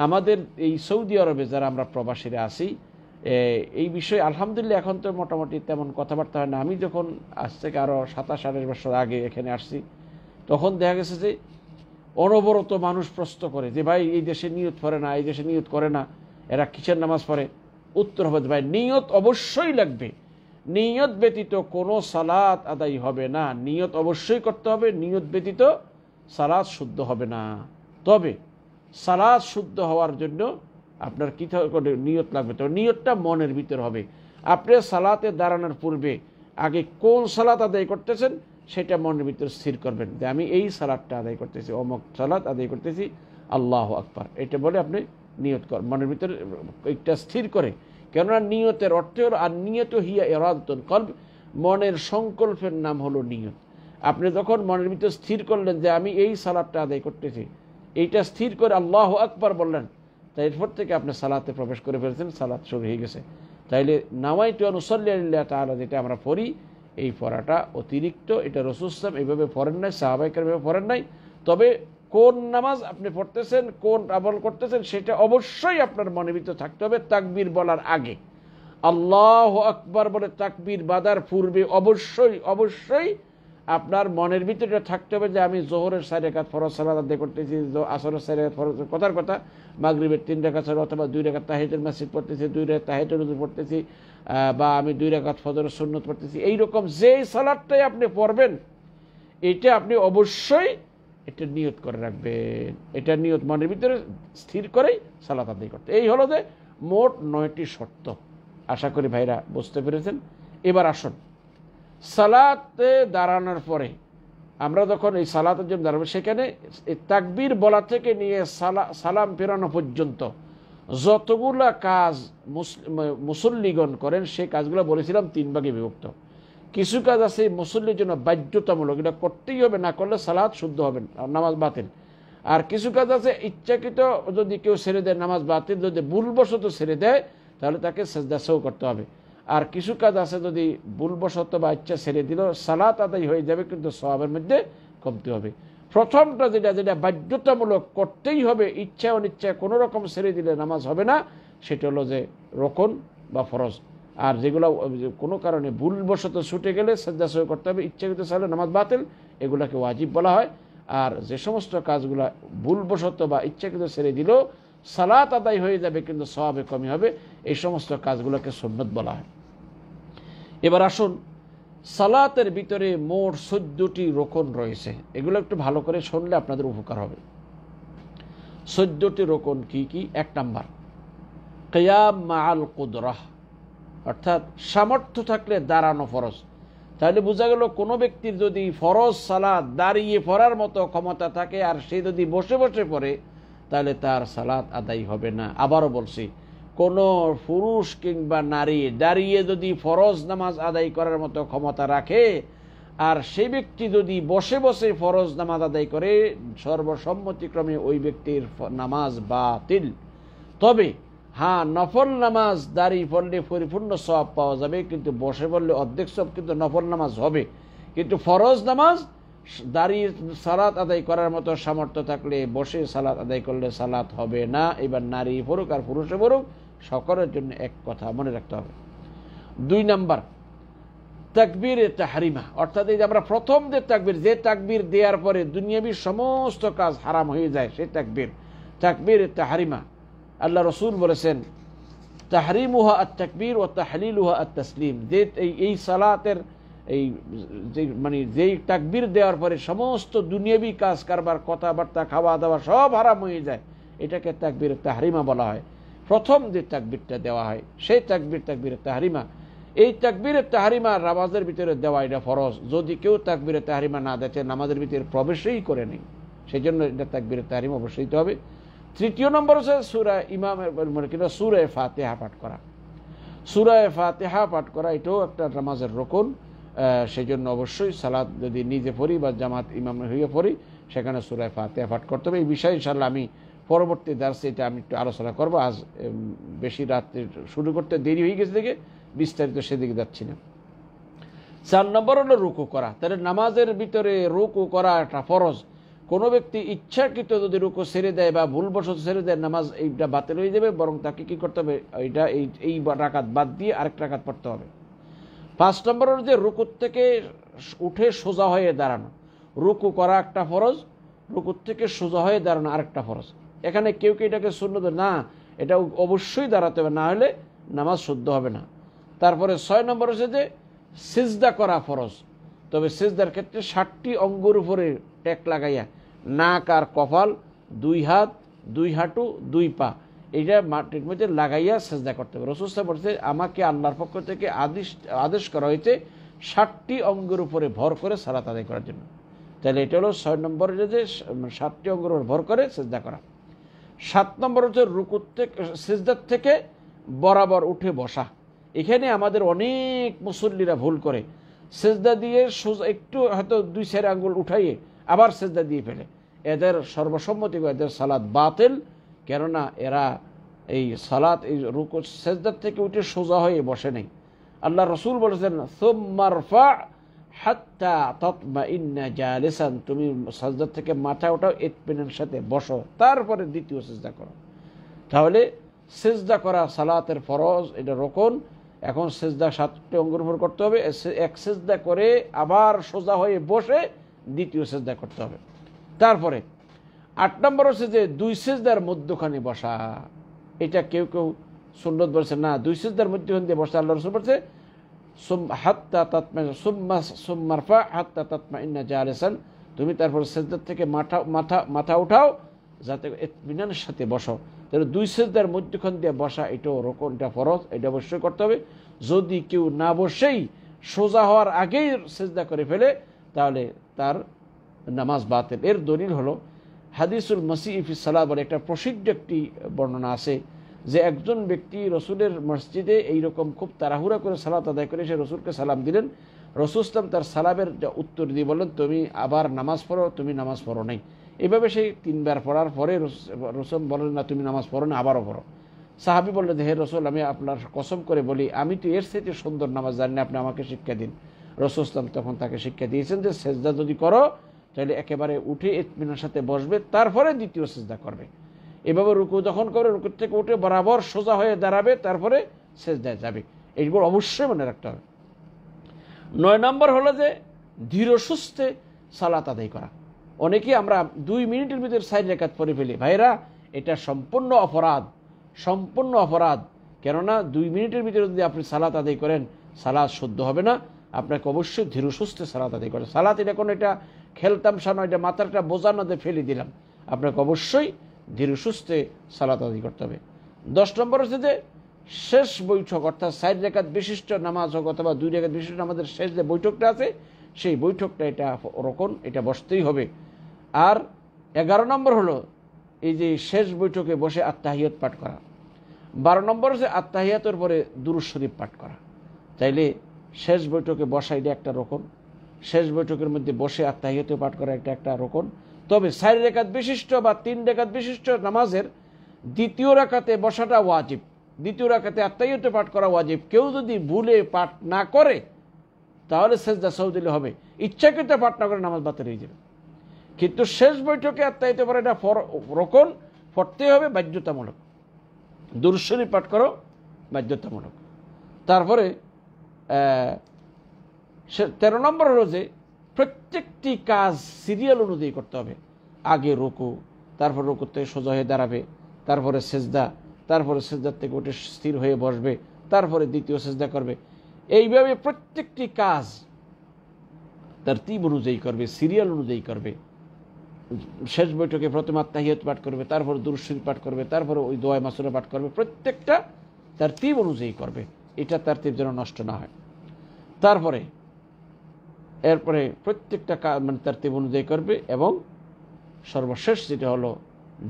আমাদের এই সৌদি আরবে যারা আমরা প্রবাসীরা আছি, এই বিষয়ে আলহামদুলিল্লাহ এখন তো মোটামুটি তেমন কথাবার্তা হয় না। আমি যখন আজ থেকে আরও 27-28 বছর আগে এখানে আসছি, তখন দেখা গেছে যে অনবরত মানুষ প্রশ্ন করে যে ভাই এই দেশে নিয়ত পড়ে না, এই দেশে নিয়ত করে না, এরা কিসের নামাজ পড়ে? উত্তর হবে ভাই নিয়ত অবশ্যই লাগবে, নিয়ত ব্যতীত কোনো সালাত আদায় হবে না। নিয়ত অবশ্যই করতে হবে, নিয়ত ব্যতীত সালাত শুদ্ধ হবে না। তবে সালাত শুদ্ধ হওয়ার জন্য আপনার কী নিয়ত লাগবে, তো নিয়তটা মনের ভিতর হবে। আপনি সালাতে দাঁড়ানোর পূর্বে আগে কোন সালাত আদায় করতেছেন সেটা মনের ভিতর স্থির করবেন, যে আমি এই সালাতটা আদায় করতেছি, অমুক সালাত আদায় করতেছি, আল্লাহু আকবার, এটা বলে আপনি নিয়ত কর, মনের ভিতরে একটা স্থির করে। কেননা নিয়তের অর্থ হলো, আর নিয়ত হিয়া ইরাদাতুল কলব, মনের সংকল্পের নাম হলো নিয়ত। আপনি যখন মনের ভিতর স্থির করলেন যে আমি এই সালাতটা আদায় করতেছি, এইটা স্থির করে আল্লাহু আকবার বললেন, তাই এরপর থেকে আপনি সালাতে প্রবেশ করে ফেলছেন, সালাত শুরু হয়ে গেছে। তাইলে নাওয়াইতু আন উসাল্লি লিল্লাহি তাআলা যেটা আমরা পড়ি, এই পড়াটা অতিরিক্ত, এটা রাসূল সাল্লাল্লাহু আলাইহি ওয়াসাল্লাম এইভাবে পড়েন নাই, সাহাবায়ে কেরাম এভাবে পড়েন নাই। তবে কোন নামাজ আপনি পড়তেছেন, কোন আমল করতেছেন, সেটা অবশ্যই আপনার মনের ভিতরে থাকতে হবে। তাকবীর বলার আগে, আল্লাহু আকবার বলে তাকবীর বাঁধার পূর্বে অবশ্যই অবশ্যই আপনার মনের ভিতরে থাকতে হবে যে আমি জোহরের 4 রাকাত ফরজ সালাত আদায় করতেছি, আসরের 4 রাকাত ফরজ, কথার কথা মাগরিবের 3 রাকাত অথবা 2 রাকাত তাহিয়াতুল মসজিদ পড়তেছি, 2 রাকাত তাহিয়াতুল ওযু পড়তেছি, বা আমি 2 রাকাত ফজরের সুন্নত পড়তেছি। এইরকম যেই সালাতটাই আপনি পড়বেন, এটা আপনি অবশ্যই এটা নিয়ত করে রাখবেন। এটা নিয়ত মনের ভিতরে স্থির করেই সালাত আদায় করতে। এই হলো যে মোট 9টি শর্ত। আশা করি ভাইরা বুঝতে পেরেছেন। এবার আসুন, সালাতে দাঁড়ানোর পরে আমরা যখন এই সালাতের জন্য দাঁড়াবো, সেখানে তাকবীর বলা থেকে নিয়ে সালাম ফেরানো পর্যন্ত যতগুলা কাজ মুসল্লিগণ করেন, সেই কাজগুলো বলেছিলাম 3 ভাগে বিভক্ত। কিছু কাজ আছে মুসল্লির জন্য বাধ্যতামূলক, এটা করতেই হবে, না করলে সালাত শুদ্ধ হবে না, নামাজ বাতিল। আর কিছু কাজ আছে ইচ্ছাকৃত, যদি কেউ ছেড়ে দেয় নামাজ বাতিল, যদি ভুলবশত ছেড়ে দেয় তাহলে তাকে সেজদা সহু করতে হবে। আর কিছু কাজ আছে যদি ভুলবশত বা ইচ্ছা ছেড়ে দিল, সালাত আদায় হয়ে যাবে, কিন্তু সওয়াবের মধ্যে কমতে হবে। প্রথমটা যেটা বাধ্যতামূলক করতেই হবে, ইচ্ছা অনিচ্ছায় কোনো রকম ছেড়ে দিলে নামাজ হবে না, সেটা হলো যে রোকন বা ফরজ। আর যেগুলো কোনো কারণে ভুলবশত ছুটে গেলে সেজদা সহু করতে হবে, ইচ্ছাকৃত ছাড়লে নামাজ বাতিল, এগুলাকে ওয়াজিব বলা হয়। আর যে সমস্ত কাজগুলো ভুলবশত বা ইচ্ছাকৃত ছেড়ে দিলেও সালাত আদায় হয়ে যাবে কিন্তু সওয়াবে কমই হবে, এই সমস্ত কাজগুলোকে সুন্নত বলা হয়। এবার আসুন, সালাতের ভিতরে মোট 14টি রোকন রয়েছে। এগুলো একটু ভালো করে শুনলে আপনাদের উপকার হবে। 14টি রোকন কি কি? 1 নাম্বার, কিয়াম মাআল কুদরাহ, অর্থাৎ সামর্থ্য থাকলে দাঁড়ানো ফরজ। তাহলে বোঝা গেল কোনো ব্যক্তির যদি ফরজ সালাত দাঁড়িয়ে পড়ার মতো ক্ষমতা থাকে আর সে যদি বসে বসে পড়ে, তাহলে তার সালাত আদায় হবে না। আবারও বলছি, কোনো পুরুষ কিংবা নারী দাঁড়িয়ে যদি ফরজ নামাজ আদায় করার মতো ক্ষমতা রাখে আর সেই ব্যক্তি যদি বসে বসে ফরজ নামাজ আদায় করে, সর্বসম্মতিক্রমে ওই ব্যক্তির নামাজ বাতিল। তবে হ্যাঁ, নফল নামাজ দাঁড়িয়ে পড়লে পরিপূর্ণ সওয়াব পাওয়া যাবে, কিন্তু বসে পড়লে অর্ধেক সওয়াব কিন্তু নফল নামাজ হবে। কিন্তু ফরজ নামাজ দাঁড়িয়ে সালাত আদায় করার মতো সামর্থ্য থাকলে বসে সালাত আদায় করলে সালাত হবে না। এবার নারী পড়ুক আর পুরুষে পড়ুক, সকলের জন্য এক কথা মনে রাখতে হবে। 2 নাম্বার, তাকবীরে তাহরিমা, অর্থাৎ এই যে আমরা প্রথম যে তাকবীর দেওয়ার পরে দুনিয়াবী সমস্ত কাজ হারাম হয়ে যায়, সেই তাকবীরে তাহরিমা। আল্লাহ রসুল বলেছেন, তাহরিমুহা আত তাকবীর ও তাহলিলুহা আত তাসলিম, যে এই সালাতের এই যেই তাকবীর দেওয়ার পরে সমস্ত দুনিয়াবী কাজ কারবার, কথাবার্তা, খাওয়া দাওয়া সব হারাম হয়ে যায়, এটাকে তাকবীরে তাহরিমা বলা হয়। প্রথম যে তাকবীরটা দেওয়া হয় সেই তাকবীরে তাহরিমা। এই তাকবীরে তাহরিমা নামাজের ভিতরে দেওয়া এটা ফরজ। যদি কেউ তাকবীরে তাহরিমা না দেখে নামাজের ভিতরে প্রবেশই করে নেই, সেই জন্য এটা তাকবীরে তাহরিমা অবশ্যই দিতে হবে। 3 নম্বর হচ্ছে সূরা সূরা ফাতিহা পাঠ করা। সূরা ফাতিহা পাঠ করা এটাও একটা নামাজের রকন। সেই জন্য অবশ্যই সালাত যদি নিজে পড়ি বা জামাত ইমাম হয়ে পড়ি, সেখানে সূরা ফাতিহা পাঠ করতে হবে। এই বিষয়ে ইনশাআল্লাহ আমি পরবর্তী দার্সে এটা আমি একটু আলোচনা করব। আজ বেশি রাত্রে শুরু করতে দেরি হয়ে গেছে দেখে বিস্তারিত সেদিকে যাচ্ছি না। 4 নম্বর হলো রুকু করা। তাহলে নামাজের ভিতরে রুকু করা একটা ফরজ। কোনো ব্যক্তি ইচ্ছাকৃত যদি রুকু ছেড়ে দেয় বা ভুলবশত ছেড়ে দেয়, নামাজ এইটা বাতিল হয়ে যাবে, বরং তাকে কি করতে হবে, এই রাকাত বাদ দিয়ে আরেকটা রাকাত পড়তে হবে। 5 নম্বর হলো যে রুকুর থেকে উঠে সোজা হয়ে দাঁড়ানো। রুকু করা একটা ফরজ, রুকুর থেকে সোজা হয়ে দাঁড়ানো আরেকটা ফরজ। এখানে কেউ এটাকে সুন্নত না, এটা অবশ্যই দাঁড়াতে হবে, না হলে নামাজ শুদ্ধ হবে না। তারপরে 6 নম্বর হচ্ছে যে সিজদা করা ফরজ। তবে সিজদার ক্ষেত্রে 7টি অঙ্গের উপরে টেক লাগাইয়া নাক আর কপাল, 2 হাত, 2 হাঁটু, 2 পা, এইটা মাটির মধ্যে লাগাইয়া সিজদা করতে হবে। রাসূল সাল্লাল্লাহু আলাইহি ওয়াসাল্লাম বলছে, আমাকে আল্লাহর পক্ষ থেকে আদেশ করা হয়েছে 7টি অঙ্গের উপরে ভর করে সালাত আদায় করার জন্য। তাহলে এটা হলো 6 নম্বরে যে 7টি অঙ্গের উপর ভর করে সিজদা করা। 7 নম্বর হচ্ছে রুকুর থেকে সিজদার থেকে বরাবর উঠে বসা। এখানে আমাদের অনেক মুসল্লিরা ভুল করে, সিজদা দিয়ে সোজা একটু হয়তো 2-4 আঙ্গুল উঠাইয়ে আবার সিজদা দিয়ে ফেলে। এদের সর্বসম্মতি এদের সালাত বাতিল, কেননা এরা এই সালাত এই রুকু সিজদার থেকে উঠে সোজা হয়ে বসে নেই। আল্লাহ রসুল বলেছেন, সুম্মা রফা হাত্তা তাতমাইন্না জালিসান, তুমি সিজদা থেকে মাথা উঠাও, ইতমিনানের সাথে বসো, তারপরে দ্বিতীয় সিজদা করো। তাহলে সিজদা করা সালাতের ফরজ, এটা রকন। এখন সিজদা 7টি অঙ্গের উপর করতে হবে। এক সিজদা করে আবার সোজা হয়ে বসে দ্বিতীয় সিজদা করতে হবে। তারপরে 8 নম্বর হচ্ছে যে 2 সিজদার মধ্যখানে বসা। এটা কেউ সুন্নত বলছে না, 2 সিজদার মধ্যখানে দিয়ে বসা। আল্লাহ রাসূল বলছে, সুম্মা রফা হাত্তা তাতমাইন্না জালিসান, তুমি তারপর সিজদার থেকে মাথা উঠাও, যাতে ইতমিনানের সাথে বসো। তাহলে 2 সিজদার মধ্যখান দিয়ে বসা, এটাও রকম, এটা ফরজ, এটা অবশ্যই করতে হবে। যদি কেউ না বসেই সোজা হওয়ার আগেই সিজদা করে ফেলে, তাহলে তার নামাজ বাতিল। এর দলিল হলো হাদিসুল মাসিহ ফি সালাত বলে একটা প্রসিদ্ধ একটি বর্ণনা আছে, যে একজন ব্যক্তি রসুলের মসজিদে এইরকম খুব তাড়াহুড়া করে সালাত আদায় করে সে রসুলকে সালাম দিলেন। রসুল ইসলাম তার সালামের উত্তর দিয়ে বললেন, তুমি আবার নামাজ পড়ো, তুমি নামাজ পড়ো নাই। এভাবে সেই 3 বার পড়ার পরে রসুল বললেন, না তুমি নামাজ পড়ো না, আবারও পড়ো। সাহাবী বললেন, হে রসুল, আমি আপনার কসম করে বলি, আমি তো এর থেকে সুন্দর নামাজ জানি না, আপনি আমাকে শিক্ষা দিন। রসুল ইসলাম তখন তাকে শিক্ষা দিয়েছেন যে সেজদা যদি করো তাহলে একেবারে উঠে ইতমিনানের সাথে বসবে, তারপরে দ্বিতীয় সেজদা করবে। এভাবে রুকু যখন করে রুকু থেকে উঠে বরাবর সোজা হয়ে দাঁড়াবে, তারপরে সেজদায় যাবে। এইগুলো অবশ্যই মনে রাখতে হবে। 9 নম্বর হলো যে ধীর সুস্থে সালাত আদায় করা। অনেকেই আমরা 2 মিনিটের ভিতরে 4 রাকাত পড়ে ফেলি। ভাইরা, এটা সম্পূর্ণ অপরাধ। কেননা 2 মিনিটের ভিতরে যদি আপনি সালাত আদায় করেন, সালাত শুদ্ধ হবে না। আপনাকে অবশ্যই ধীর সুস্থে সালাত আদায় করেন। সালাত এটা কোনো এটা খেলতামশা নয়, এটা মাথাটা বোঝা নদে ফেলে দিলাম। আপনাকে অবশ্যই ধীর সুস্থে সালাত আদায় করতে হবে। 10 নম্বর হচ্ছে যে শেষ বৈঠক, অর্থাৎ 4 রাকাত বিশিষ্ট নামাজ হোক অথবা 2 রাকাত বিশিষ্ট নামাজের শেষ যে বৈঠকটা আছে, সেই বৈঠকটা এটা রকন, এটা বসতেই হবে। আর 11 নম্বর হলো এই যে শেষ বৈঠকে বসে আত্তাহিয়াত পাঠ করা। 12 নম্বর হচ্ছে আত্তাহিয়াতের পরে দুরূদ শরীফ পাঠ করা। তাইলে শেষ বৈঠকে বসা এটা একটা রকন, শেষ বৈঠকের মধ্যে বসে আত্তাহিয়াত পাঠ করা এটা একটা রকন। তবে 4 রাকাত বিশিষ্ট বা 3 রাকাত বিশিষ্ট নামাজের দ্বিতীয় রাকাতে বসাটা ওয়াজিব, দ্বিতীয় রাকাতে আত্তাহিয়াত পাঠ করা ওয়াজিব। কেউ যদি ভুলে পাঠ না করে তাহলে সেজদা সাহু দিলে হবে, ইচ্ছাকৃত পাঠ না করে নামাজ বাতিল হয়ে যাবে। কিন্তু শেষ বৈঠকে আত্তাহিয়াত পড়া এটা রকন, পড়তে হবে বাধ্যতামূলক। দুরূদ শরীফ পাঠ করো বাধ্যতামূলক। তারপরে 13 নম্বর হলো যে প্রত্যেকটি কাজ সিরিয়াল অনুযায়ী করতে হবে। আগে রুকু, তারপর রুকু থেকে সোজা হয়ে দাঁড়াবে, তারপরে সেজদা, তারপরে সেজদার থেকে উঠে স্থির হয়ে বসবে, তারপরে দ্বিতীয় সেজদা করবে। এইভাবে প্রত্যেকটি কাজ তারতিব অনুযায়ী করবে, সিরিয়াল অনুযায়ী করবে। শেষ বৈঠকে প্রথমে আত্তাহিয়াত পাঠ করবে, তারপর দুরূদ শরীফ পাঠ করবে, তারপরে ওই দোয়া মাসুরা পাঠ করবে। প্রত্যেকটা তারতিব অনুযায়ী করবে, এটা তারতিব যেন নষ্ট না হয়। তারপরে এরপরে প্রত্যেকটা মানে তারতিব অনুযায়ী করবে এবং সর্বশেষ যেটা হলো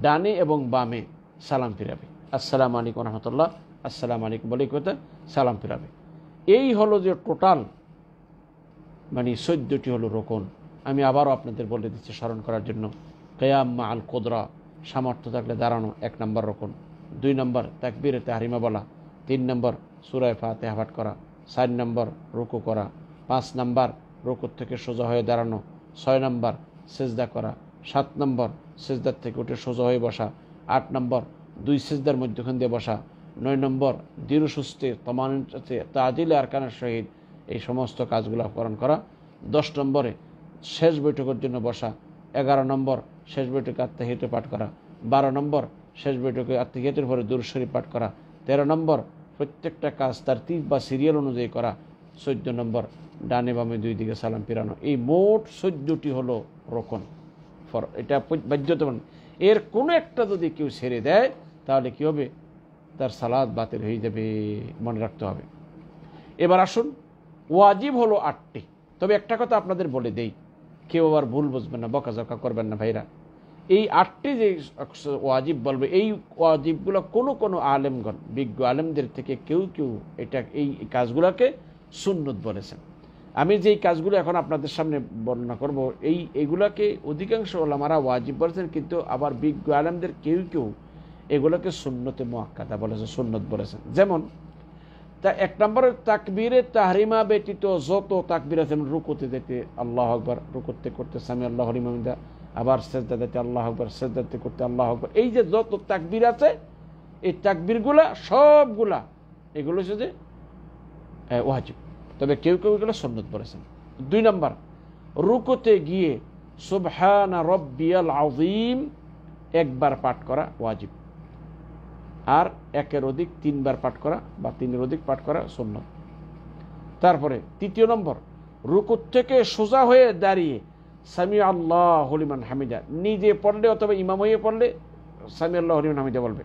ডানে এবং বামে সালাম ফিরাবে। আসসালামু আলাইকুম রহমতুল্লাহ, আসসালামু আলাইকুম বলে কথা সালাম ফিরাবে। এই হলো যে টোটাল মানে 14টি হলো রোকন। আমি আবারও আপনাদের বলে দিচ্ছি স্মরণ করার জন্য। কিয়াম মা আল কুদরা, সামর্থ্য থাকলে দাঁড়ানো 1 নম্বর রোকন। 2 নম্বর তাকবীরে তাহরিমা বলা। 3 নম্বর সূরা ফাতিহা পাঠ করা। 4 নম্বর রুকু করা। 5 নম্বর রুকু থেকে সোজা হয়ে দাঁড়ানো। 6 নম্বর সেজদা করা। 7 নম্বর সেজদার থেকে উঠে সোজা হয়ে বসা। 8 নম্বর 2 সেজদার মধ্যখান দিয়ে বসা। 9 নম্বর দৃঢ় সুস্থে তমান্নাতে তাজিলে আরকানের সহিত এই সমস্ত কাজগুলো পালন করা। 10 নম্বরে শেষ বৈঠকের জন্য বসা। 11 নম্বর শেষ বৈঠকে আত্তাহিয়াত পাঠ করা। 12 নম্বর শেষ বৈঠকে আত্তাহিয়াতের পরে দুরূদ শরীফ পাঠ করা। 13 নম্বর প্রত্যেকটা কাজ তারতিব বা সিরিয়াল অনুযায়ী করা। 14 নম্বর ডানে বামে 2 দিকে সালাম ফিরানো। এই মোট 14টি হলো রোকন। এটা বাধ্যতামূলক। এর কোনো একটা যদি কেউ ছেড়ে দেয় তাহলে কি হবে? তার সালাত বাতিল হয়ে যাবে, মনে রাখতে হবে। এবার আসুন, ওয়াজিব হলো 8টি। তবে একটা কথা আপনাদের বলে দেই, কেউ আবার ভুল বুঝবেন না, বকাঝকা করবেন না ভাইরা। এই 8টি যে ওয়াজিব বলবে, এই ওয়াজিবগুলো কোনো আলেমগণ, বিজ্ঞ আলেমদের থেকে কেউ এই কাজগুলোকে সুন্নত বলেছেন। আমি যেই কাজগুলো এখন আপনাদের সামনে বর্ণনা করব, এইগুলোকে অধিকাংশ ওলামারা ওয়াজিব বলেছেন, কিন্তু আবার বিজ্ঞ আলেমদের কেউ এগুলোকে সুন্নতে মুআক্কাদা বলেছে, সুন্নত বলেছেন। যেমন 1 নম্বরের তাকবীরে তাহরিমা ব্যতীত যত তাকবীর আছে, রুকুতে যেতে আল্লাহু আকবার, রুকুতে করতে সামি আল্লাহু লিমান হামিদা, আবার সেজদা দিতে আল্লাহু আকবার, সেজদাতে করতে আল্লাহু আকবার, এই যে যত তাকবীর আছে, এই তাকবীরগুলা সবগুলা এগুলো হচ্ছে যে ওয়াজিব। তবে কেউ এগুলো সুন্নত বলেছেন। 2 নম্বর রুকুতে গিয়ে সুবহানা রাব্বিয়াল আযীম একবার পাঠ করা ওয়াজিব, আর 1-এর অধিক 3 বার পাঠ করা বা 3-এর অধিক পাঠ করা সুন্নত। তারপরে 3 নম্বর রুকু থেকে সোজা হয়ে দাঁড়িয়ে সামি আল্লাহু লিমান হামিদা নিজে পড়লে অথবা ইমাম হয়ে পড়লে সামি আল্লাহু লিমান হামিদা বলবে।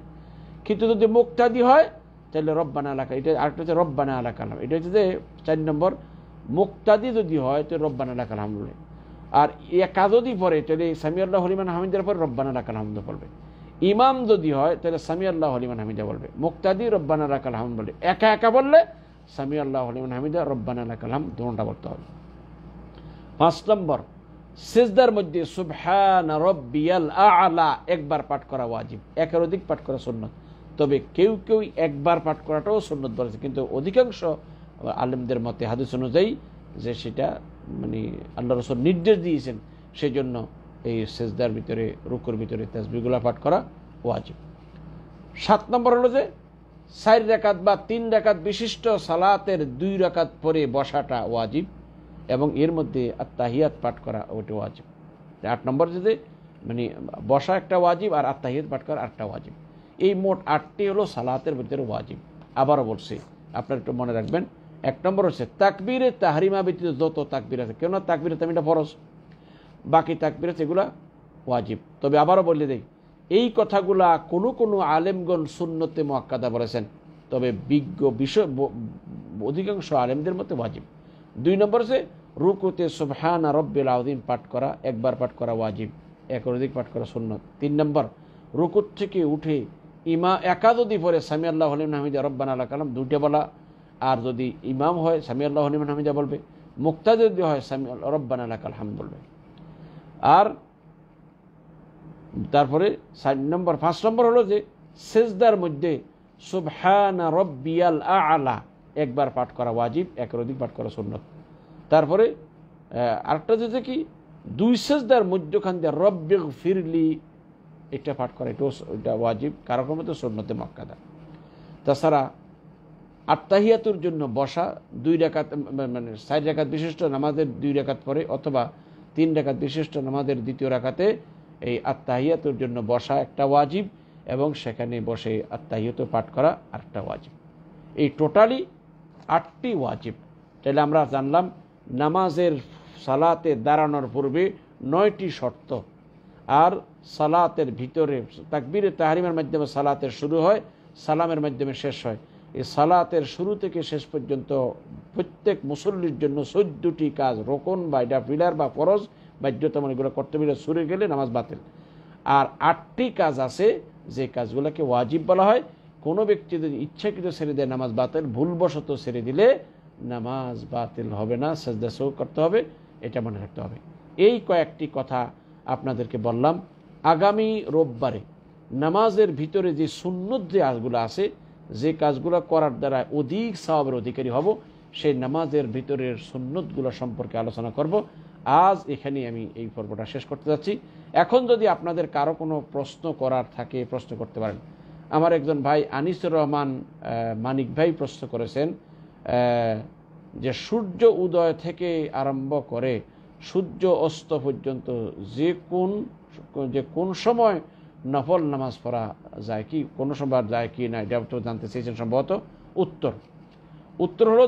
কিন্তু যদি মুক্তাদি হয় তাহলে রব্বানা লাকা, এটা আরেকটা হচ্ছে রব্বানা লাকাল হামদ। এটা হচ্ছে যে 4 নম্বর, মুক্তাদি যদি হয় তো রব্বানা লাকাল হামদ বলবে। আর একা যদি পড়ে তাহলে সামি আল্লাহু লিমান হামিদার পর রব্বানা লাকাল হামদ বলবে। ইমাম যদি হয় তাহলে সামি আল্লাহু লিমান হামিদা বলবে। মুক্তাদি রব্বানা লাকাল হামদ বলে। একা বললে সামি আল্লাহু লিমান হামিদা, রব্বানা লাকাল হামদ দুটোটা বলতে হবে। 5 নম্বর সিজদার মধ্যে সুবহানা রাব্বিয়াল আ'লা একবার পাঠ করা ওয়াজিব, 1-এর অধিক পাঠ করা সুন্নাত। তবে কেউ একবার পাঠ করাটাও সুন্নাত বলেছে, কিন্তু অধিকাংশ আলেমদের মতে হাদিস অনুযায়ী যে সেটা মানে আল্লাহ রাসূল নির্দেশ দিয়েছেন, সেই জন্য এই সিজদার ভিতরে, রুকুর ভিতরে তাসবিহগুলো পাঠ করা ওয়াজিব। 7 নম্বর হলো যে 4 রাকাত বা 3 রাকাত বিশিষ্ট সালাতের 2 রাকাত পরে বসাটা ওয়াজিব এবং এর মধ্যে আত্তাহিয়াত পাঠ করা ওটা ওয়াজিব। 8 নম্বর যে মানে বসা একটা ওয়াজিব আর আত্তাহিয়াত পাঠ করা আরেকটা ওয়াজিব। এই মোট 8টি হলো সালাতের ভিতরে ওয়াজিব। আবারও বলছি, আপনারা একটু মনে রাখবেন। 1 নম্বর হচ্ছে তাকবীরে তাহরিমা ব্যতীত যত তাকবীর আছে, কেন তাকবীরে তাহরিমা ফরজ, বাকি তাকবীর আছে এগুলা ওয়াজিব। তবে আবারও বলে দেই, এই কথাগুলা কোনো আলেমগণ সুন্নতে মুআক্কাদা বলেছেন, তবে বিজ্ঞ বিষয় অধিকাংশ আলেমদের মতে ওয়াজিব। 2 নম্বর হচ্ছে রুকুতে সুবহানা রাব্বিল আযীম পাঠ করা, একবার পাঠ করা ওয়াজিব, 1-এর অধিক পাঠ করা সুন্নত। 3 নম্বর রুকুত থেকে উঠে একা যদি পড়ে সামি আল্লাহু লিমান হামিদা, রব্বানা লাকাল হামদ দুইটা বলা, আর যদি ইমাম হয় সামি আল্লাহু লিমান হামিদা বলবে, মুক্তাদি যদি হয় সামি রব্বানা লাকাল হামদ বলবে। আর তারপরে 5 নম্বর হলো যে সেজদার মধ্যে সুবহানা রব্বিয়াল আ'লা একবার পাঠ করা ওয়াজিব, একের অধিক পাঠ করা সুন্নত। তারপরে আরেকটা যেটা কি, 2 সেজদার মধ্যখান দিয়ে রব্বিগফিরলি এটা পাঠ করা, এটা ওয়াজিব, কারো মধ্যে সুন্নতে মুআক্কাদা। তাছাড়া আত্তাহিয়াতুর জন্য বসা 2 রাকাত, মানে 4 রাকাত বিশিষ্ট নামাজের 2 রাকাত পরে অথবা 3 রাকাত বিশিষ্ট নামাজের দ্বিতীয় রাকাতে এই আত্তাহিয়াতুর জন্য বসা একটা ওয়াজিব, এবং সেখানে বসে আত্তাহিয়াতু পাঠ করা আরেকটা ওয়াজিব। এই টোটালি 8টি ওয়াজিব। তাহলে আমরা জানলাম নামাজের সালাতে দাঁড়ানোর পূর্বে 9টি শর্ত, আর সালাতের ভিতরে তাকবীরে তাহরিমের মাধ্যমে সালাতের শুরু হয়, সালামের মাধ্যমে শেষ হয়। এই সালাতের শুরু থেকে শেষ পর্যন্ত প্রত্যেক মুসল্লির জন্য 14টি কাজ, রোকন বা এটা পিলার বা ফরজ বাধ্যতামূলক, এগুলো করতে পারলে সরে গেলে নামাজ বাতিল। আর 8টি কাজ আছে যে কাজগুলোকে ওয়াজিব বলা হয়। কোনো ব্যক্তি যদি ইচ্ছাকৃত ছেড়ে দেয় নামাজ বাতিল, ভুলবশত ছেড়ে দিলে নামাজ বাতিল হবে না, সাজদা সহু করতে হবে, এটা মনে রাখতে হবে। এই কয়েকটি কথা আপনাদেরকে বললাম। আগামী রোববারে নামাজের ভিতরে যে সুন্নত যে কাজগুলো আছে, যে কাজগুলো করার দ্বারা অধিক সওয়াবের অধিকারী হব, সেই নামাজের ভিতরের সুন্নতগুলো সম্পর্কে আলোচনা করব। আজ এখানেই আমি এই পর্বটা শেষ করতে যাচ্ছি। এখন যদি আপনাদের কারো কোনো প্রশ্ন করার থাকে, প্রশ্ন করতে পারেন। আমার একজন ভাই আনিসুর রহমান মানিক ভাই প্রশ্ন করেছেন যে সূর্য উদয় থেকে আরম্ভ করে সূর্য অস্ত পর্যন্ত যে কোন সময় নফল নামাজ পড়া যায় কি, কোনো সময় যায় কি না, এটা তো জানতে চেয়েছেন সম্ভবত। উত্তর হলো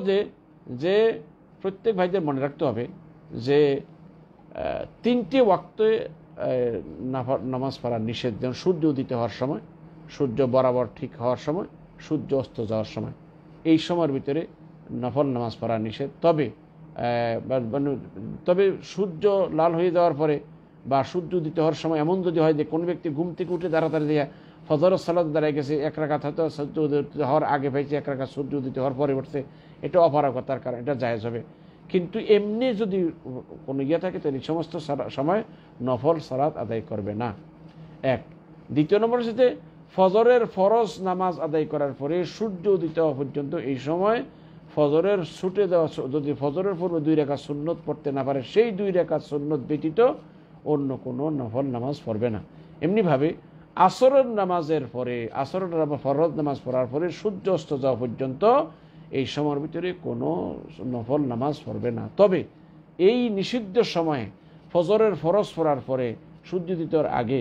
যে প্রত্যেক ভাইদের মনে রাখতে হবে যে 3টে ওয়াক্তে নামাজ পড়া নিষেধ। যেমন সূর্য উদিত হওয়ার সময়, সূর্য বরাবর ঠিক হওয়ার সময়, সূর্য অস্ত যাওয়ার সময়, এই সময়ের ভিতরে নফল নামাজ পড়া নিষেধ। তবে সূর্য লাল হয়ে যাওয়ার পরে বা সূর্য উদিত হওয়ার সময় এমন যদি হয় যে কোনো ব্যক্তি ঘুম থেকে উঠে তাড়াতাড়ি দিয়ে ফজরের সালাত দাঁড়ায় গেছে, 1 রাকাত হয়তো সূর্য উদিত হওয়ার আগে পেয়েছে, 1 রাকাত সূর্য উদিত হওয়ার পরে উঠছে, এটা অপারগতার কারণ, এটা জায়েজ হবে। কিন্তু এমনি যদি কোনো থাকে তাহলে সমস্ত সময় নফল সালাত আদায় করবে না। এক। দ্বিতীয় নম্বর হচ্ছে ফজরের ফরজ নামাজ আদায় করার পরে সূর্য উদিত হওয়া পর্যন্ত এই সময় ফজরের ছুটে দেওয়া, যদি ফজরের পূর্বে 2 রাকাত সুন্নত পড়তে না পারে, সেই 2 রাকাত সুন্নত ব্যতীত অন্য কোনো নফল নামাজ পড়বে না। এমনিভাবে আসরের নামাজের পরে, আসরের ফরজ নামাজ পড়ার পরে সূর্য অস্ত যাওয়া পর্যন্ত এই সময়ের ভিতরে কোনো নফল নামাজ পড়বে না। তবে এই নিষিদ্ধ সময়ে ফজরের ফরজ পড়ার পরে সূর্য উদিতর আগে,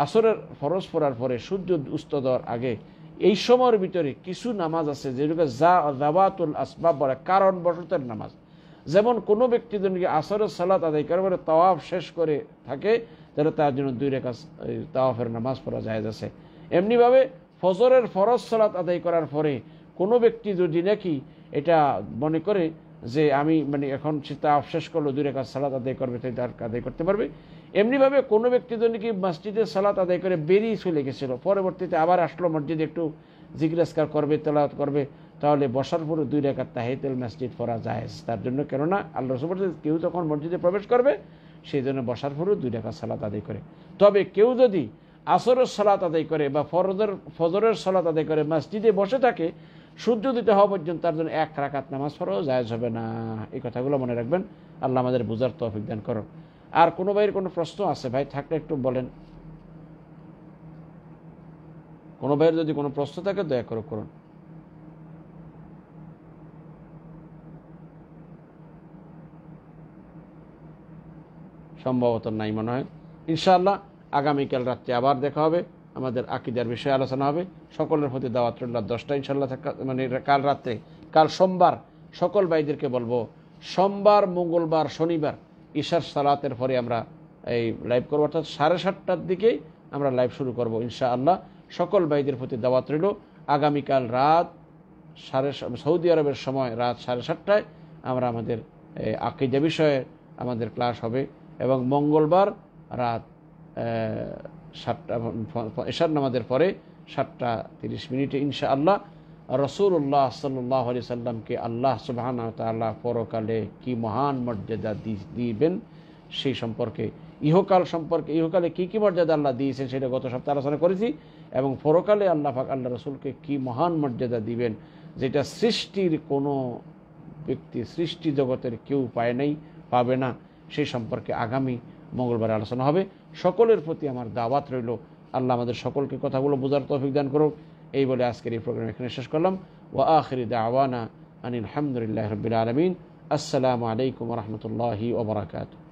আসরের ফরজ পড়ার পরে সূর্য উস্ত দেওয়ার আগে, এই সময়ের ভিতরে কিছু নামাজ আছে যেগুলো যাওয়াতুল আসবাব বলে, কারণ বশতের নামাজ। যেমন কোনো ব্যক্তি যদি আসরের সালাত আদায় করে তাওয়াফ শেষ করে থাকে, তাহলে তার জন্য 2 রাকাত তাওয়াফের নামাজ পড়া জায়েজ আছে। এমনিভাবে ফজরের ফরজ সালাত আদায় করার পরে কোনো ব্যক্তি যদি নাকি এটা মনে করে যে আমি এখন সে তাওয়াফ শেষ করলো, 2 রাকাত সালাত আদায় করবে, তাই তার আদায় করতে পারবে। এমনিভাবে কোনো ব্যক্তি যদি নাকি মসজিদে সালাত আদায় করে বেরিয়ে চলে গেছিল, পরবর্তীতে আবার আসলো মসজিদে একটু জিকির আজকার করবে, তেলাওয়াত করবে, তাহলে বসার পরে 2 রাকাত তাহিয়াতুল মসজিদ পড়া জায়েজ তার জন্য। কেননা আল্লাহ রাসূল বলেছেন কেউ যখন মসজিদে প্রবেশ করবে সেই জন্য বসার পরেও 2 রাকাত সালাত আদায় করে। তবে কেউ যদি আসরের সালাত আদায় করে বা ফজরের সালাত আদায় করে মসজিদে বসে থাকে, সূর্য উদিত হওয়া পর্যন্ত তার জন্য 1 রাকাত নামাজ পড়াও জায়েজ হবে না। এই কথাগুলো মনে রাখবেন। আল্লাহ আমাদের বুঝার তৌফিক দান করো। আর কোনো ভাইয়ের কোনো প্রশ্ন আছে ভাই থাকলে একটু বলেন। কোনো ভাইয়ের যদি কোনো প্রশ্ন থাকে দয়া করে করুন। সম্ভবত নাই মনে হয়। ইনশাআল্লাহ আগামীকাল রাত্রে আবার দেখা হবে, আমাদের আকীদার বিষয়ে আলোচনা হবে। সকলের প্রতি দাওয়াত রইল 10টা ইনশাআল্লাহ, কাল রাত্রে, কাল সোমবার সকল ভাইদেরকে বলবো সোমবার, মঙ্গলবার, শনিবার ঈশার সালাতের পরে আমরা এই লাইভ করবো, অর্থাৎ 7:30টার দিকেই আমরা লাইভ শুরু করব ইনশাআল্লাহ। সকল ভাইদের প্রতি দাওয়াত রইল। আগামীকাল রাত সৌদি আরবের সময় রাত 7:30টায় আমরা আমাদের আকীদা বিষয়ে আমাদের ক্লাস হবে, এবং মঙ্গলবার রাত 7টা এশার নামাজের পরে 7:30 ইনশাআল্লাহ রাসূলুল্লাহ সাল্লাল্লাহু আলাইহি সাল্লামকে আল্লাহ সুবহানাহু ওয়া তাআলা পরকালে কি মহান মর্যাদা দিবেন সেই সম্পর্কে ইহকাল সম্পর্কে, ইহকালে কী কী মর্যাদা আল্লাহ দিয়েছেন সেটা গত সপ্তাহে আলোচনা করেছি, এবং পরকালে আল্লাহ পাক আল্লাহ রসুলকে কী মহান মর্যাদা দিবেন যেটা সৃষ্টির কোনো ব্যক্তি, সৃষ্টি জগতের কেউ পায় নাই, পাবে না, সেই সম্পর্কে আগামী মঙ্গলবার আলোচনা হবে। সকলের প্রতি আমার দাওয়াত রইল, আল্লাহ আমাদের সকলকে কথাগুলো বোঝার তৌফিক দান করুক। এই বলে আজকের এই প্রোগ্রাম এখানে শেষ করলাম। ওয়া আখিরি দাওয়ানা আনিল হামদুলিল্লাহি রাব্বিল আলামিন। আসসালামু আলাইকুম ওয়া রাহমাতুল্লাহি ওয়া বারাকাতুহু।